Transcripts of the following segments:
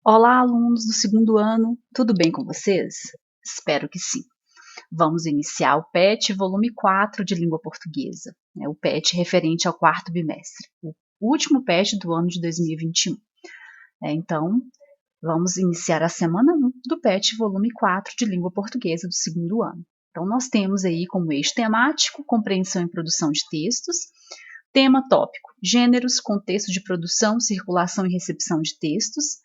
Olá, alunos do segundo ano, tudo bem com vocês? Espero que sim. Vamos iniciar o PET volume 4 de língua portuguesa, o PET referente ao quarto bimestre, o último PET do ano de 2021. Então, vamos iniciar a semana 1 do PET volume 4 de língua portuguesa do segundo ano. Então, nós temos aí como eixo temático compreensão e produção de textos, tema tópico, gêneros, contexto de produção, circulação e recepção de textos.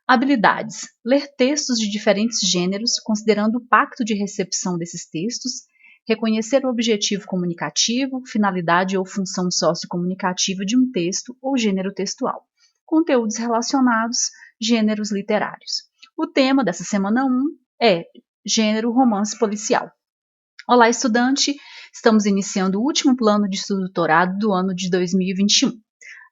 Habilidades: ler textos de diferentes gêneros, considerando o pacto de recepção desses textos, reconhecer o objetivo comunicativo, finalidade ou função sociocomunicativa de um texto ou gênero textual. Conteúdos relacionados, gêneros literários. O tema dessa semana 1 é gênero romance policial. Olá, estudante! Estamos iniciando o último plano de estudo doutorado do ano de 2021.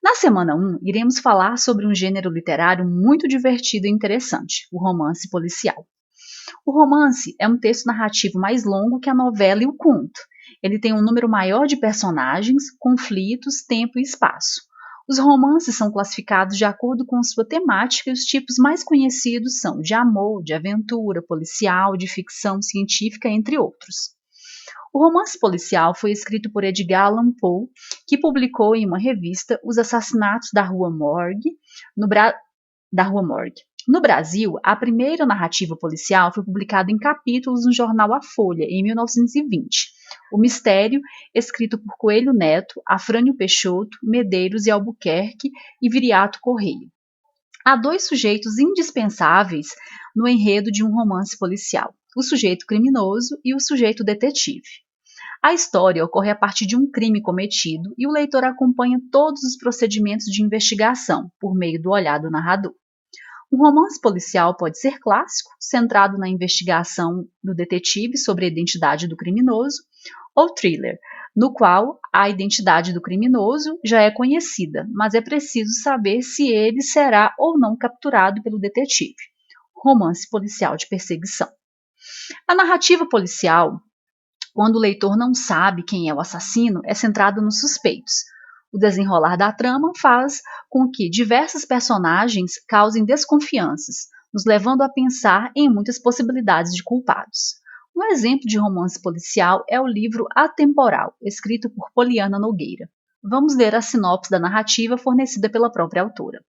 Na semana 1, iremos falar sobre um gênero literário muito divertido e interessante, o romance policial. O romance é um texto narrativo mais longo que a novela e o conto. Ele tem um número maior de personagens, conflitos, tempo e espaço. Os romances são classificados de acordo com sua temática e os tipos mais conhecidos são de amor, de aventura, policial, de ficção científica, entre outros. O romance policial foi escrito por Edgar Allan Poe, que publicou em uma revista Os Assassinatos da Rua Morgue, No Brasil, a primeira narrativa policial foi publicada em capítulos no jornal A Folha, em 1920. O Mistério, escrito por Coelho Neto, Afrânio Peixoto, Medeiros e Albuquerque e Viriato Correia. Há dois sujeitos indispensáveis no enredo de um romance policial: o sujeito criminoso e o sujeito detetive. A história ocorre a partir de um crime cometido e o leitor acompanha todos os procedimentos de investigação por meio do olhar do narrador. Um romance policial pode ser clássico, centrado na investigação do detetive sobre a identidade do criminoso, ou thriller, no qual a identidade do criminoso já é conhecida, mas é preciso saber se ele será ou não capturado pelo detetive. Romance policial de perseguição. A narrativa policial, quando o leitor não sabe quem é o assassino, é centrado nos suspeitos. O desenrolar da trama faz com que diversos personagens causem desconfianças, nos levando a pensar em muitas possibilidades de culpados. Um exemplo de romance policial é o livro Atemporal, escrito por Poliana Nogueira. Vamos ler a sinopse da narrativa fornecida pela própria autora.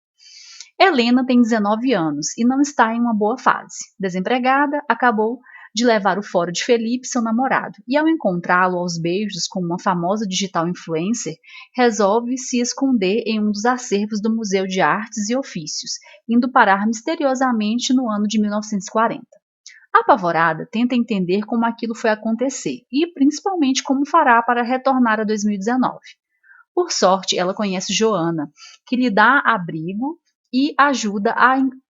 Helena tem 19 anos e não está em uma boa fase. Desempregada, acabou de levar o fora de Felipe, seu namorado, e ao encontrá-lo aos beijos com uma famosa digital influencer, resolve se esconder em um dos acervos do Museu de Artes e Ofícios, indo parar misteriosamente no ano de 1940. Apavorada, tenta entender como aquilo foi acontecer e, principalmente, como fará para retornar a 2019. Por sorte, ela conhece Joana, que lhe dá abrigo e ajuda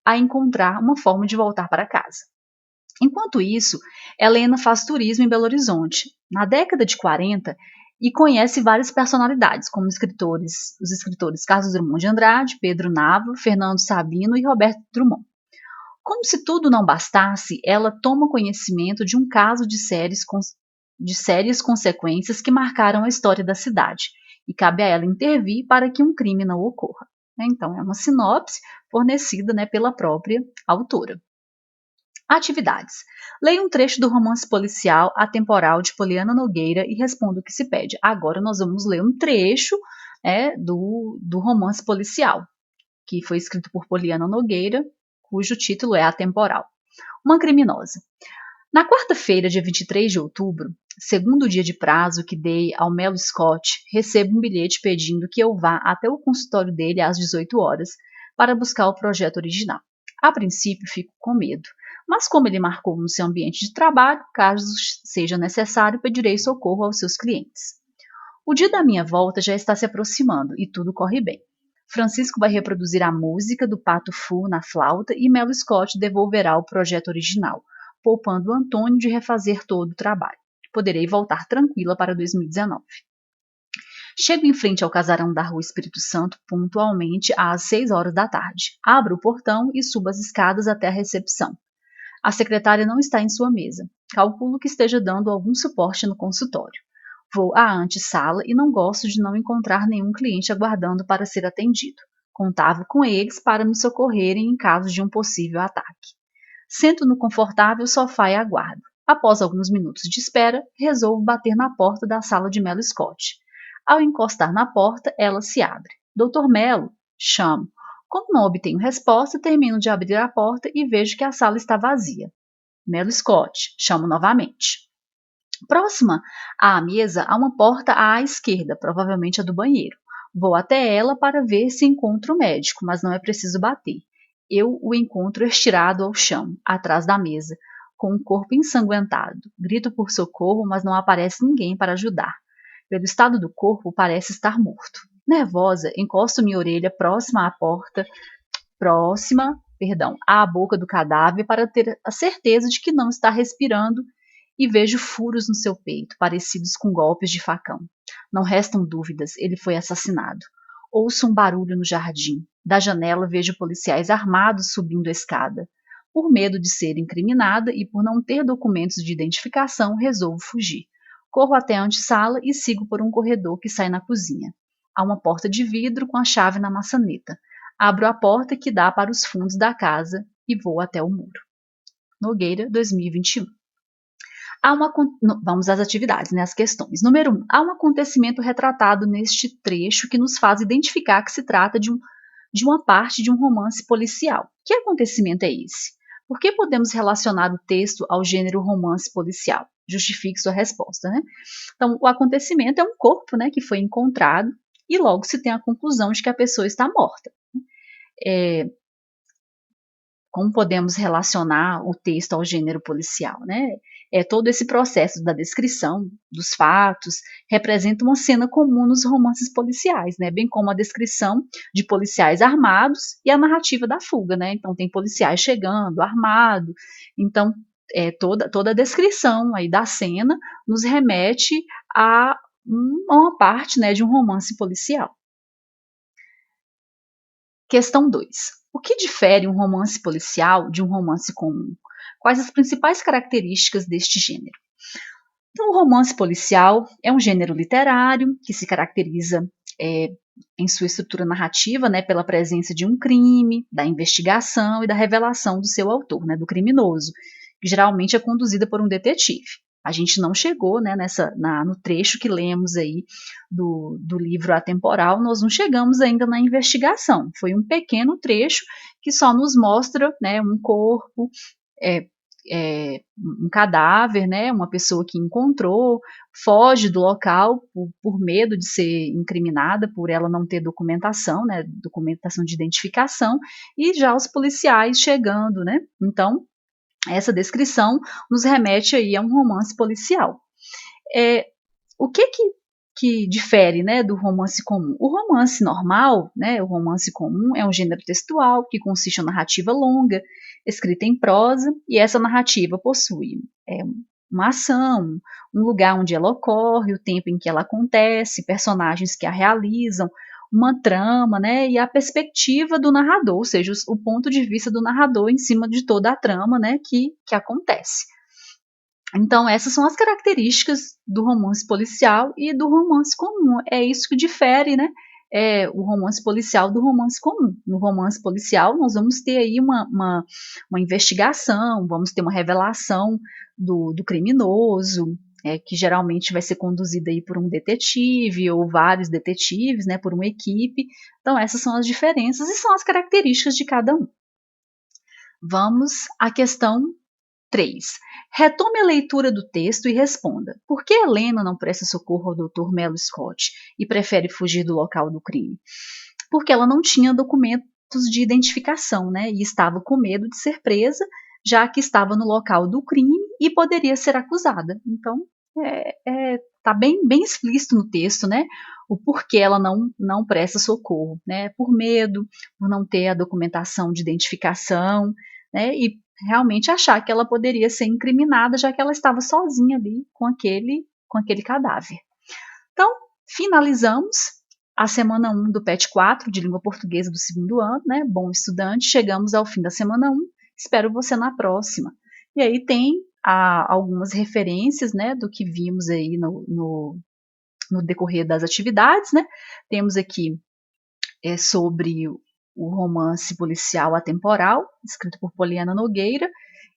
a encontrar uma forma de voltar para casa. Enquanto isso, Helena faz turismo em Belo Horizonte, na década de 40, e conhece várias personalidades, como os escritores Carlos Drummond de Andrade, Pedro Nava, Fernando Sabino e Roberto Drummond. Como se tudo não bastasse, ela toma conhecimento de um caso de sérias consequências que marcaram a história da cidade, e cabe a ela intervir para que um crime não ocorra. Então, é uma sinopse fornecida pela própria autora. Atividades. Leia um trecho do romance policial Atemporal de Poliana Nogueira e responda o que se pede. Agora nós vamos ler um trecho do romance policial, que foi escrito por Poliana Nogueira, cujo título é Atemporal. Uma criminosa. Na quarta-feira, dia 23 de outubro, segundo dia de prazo que dei ao Melo Scott, recebo um bilhete pedindo que eu vá até o consultório dele às 18 horas para buscar o projeto original. A princípio, fico com medo, mas como ele marcou no seu ambiente de trabalho, caso seja necessário, pedirei socorro aos seus clientes. O dia da minha volta já está se aproximando e tudo corre bem. Francisco vai reproduzir a música do Pato Fu na flauta e Melo Scott devolverá o projeto original, poupando Antônio de refazer todo o trabalho. Poderei voltar tranquila para 2019. Chego em frente ao casarão da Rua Espírito Santo pontualmente às 6 horas da tarde. Abro o portão e subo as escadas até a recepção. A secretária não está em sua mesa. Calculo que esteja dando algum suporte no consultório. Vou à antessala e não gosto de não encontrar nenhum cliente aguardando para ser atendido. Contava com eles para me socorrerem em caso de um possível ataque. Sento no confortável sofá e aguardo. Após alguns minutos de espera, resolvo bater na porta da sala de Mello Scott. Ao encostar na porta, ela se abre. Doutor Mello, chamo. Como não obtenho resposta, termino de abrir a porta e vejo que a sala está vazia. Mello Scott, chamo novamente. Próxima à mesa há uma porta à esquerda, provavelmente a do banheiro. Vou até ela para ver se encontro o médico, mas não é preciso bater. Eu o encontro estirado ao chão, atrás da mesa, com o corpo ensanguentado. Grito por socorro, mas não aparece ninguém para ajudar. Pelo estado do corpo, parece estar morto. Nervosa, encosto minha orelha à boca do cadáver para ter a certeza de que não está respirando e vejo furos no seu peito, parecidos com golpes de facão. Não restam dúvidas, ele foi assassinado. Ouço um barulho no jardim. Da janela vejo policiais armados subindo a escada. Por medo de ser incriminada e por não ter documentos de identificação, resolvo fugir. Corro até a antessala e sigo por um corredor que sai na cozinha. Há uma porta de vidro com a chave na maçaneta. Abro a porta que dá para os fundos da casa e vou até o muro. Nogueira, 2021. Vamos às atividades, né, às questões. Número 1. Há um acontecimento retratado neste trecho que nos faz identificar que se trata de uma parte de um romance policial. Que acontecimento é esse? Por que podemos relacionar o texto ao gênero romance policial? Justifique sua resposta, né? Então, o acontecimento é um corpo, né, que foi encontrado e logo se tem a conclusão de que a pessoa está morta. Como podemos relacionar o texto ao gênero policial, né? Todo esse processo da descrição dos fatos representa uma cena comum nos romances policiais, né? Bem como a descrição de policiais armados e a narrativa da fuga, né? Então tem policiais chegando armado, então toda a descrição aí da cena nos remete a uma parte, né, de um romance policial. Questão 2. O que difere um romance policial de um romance comum? Quais as principais características deste gênero? Então, o romance policial é um gênero literário que se caracteriza em sua estrutura narrativa, né, pela presença de um crime, da investigação e da revelação do seu autor, né, do criminoso, que geralmente é conduzida por um detetive. A gente não chegou, né, no trecho que lemos aí do livro Atemporal, nós não chegamos ainda na investigação. Foi um pequeno trecho que só nos mostra, né, um corpo, um cadáver, né, uma pessoa que encontrou, foge do local por medo de ser incriminada, por ela não ter documentação, né, documentação de identificação, e já os policiais chegando, né. Então, essa descrição nos remete aí a um romance policial. O que difere, né, do romance comum? O romance normal, né, o romance comum é um gênero textual que consiste em uma narrativa longa, escrita em prosa, e essa narrativa possui uma ação, um lugar onde ela ocorre, o tempo em que ela acontece, personagens que a realizam, uma trama, né, e a perspectiva do narrador, ou seja, o ponto de vista do narrador em cima de toda a trama, né, que acontece. Então, essas são as características do romance policial e do romance comum. É isso que difere, né, o romance policial do romance comum. No romance policial, nós vamos ter aí uma investigação, vamos ter uma revelação do criminoso, que geralmente vai ser conduzida aí por um detetive ou vários detetives, né, por uma equipe. Então, essas são as diferenças e são as características de cada um. Vamos à questão 3. Retome a leitura do texto e responda: por que Helena não presta socorro ao Dr. Mello Scott e prefere fugir do local do crime? Porque ela não tinha documentos de identificação, né? E estava com medo de ser presa, já que estava no local do crime e poderia ser acusada. Então, tá bem explícito no texto, né? O porquê ela não presta socorro, né? Por medo, por não ter a documentação de identificação, né? E realmente achar que ela poderia ser incriminada, já que ela estava sozinha ali com aquele cadáver. Então, finalizamos a semana 1 do PET 4 de língua portuguesa do segundo ano, né? Bom estudante, chegamos ao fim da semana 1, espero você na próxima. E aí tem algumas referências, né, do que vimos aí no decorrer das atividades, né? Temos aqui sobre o romance policial Atemporal, escrito por Poliana Nogueira,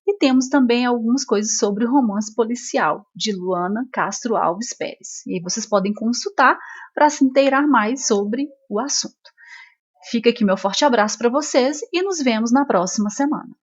e temos também algumas coisas sobre o romance policial, de Luana Castro Alves Pérez. E aí vocês podem consultar para se inteirar mais sobre o assunto. Fica aqui meu forte abraço para vocês e nos vemos na próxima semana.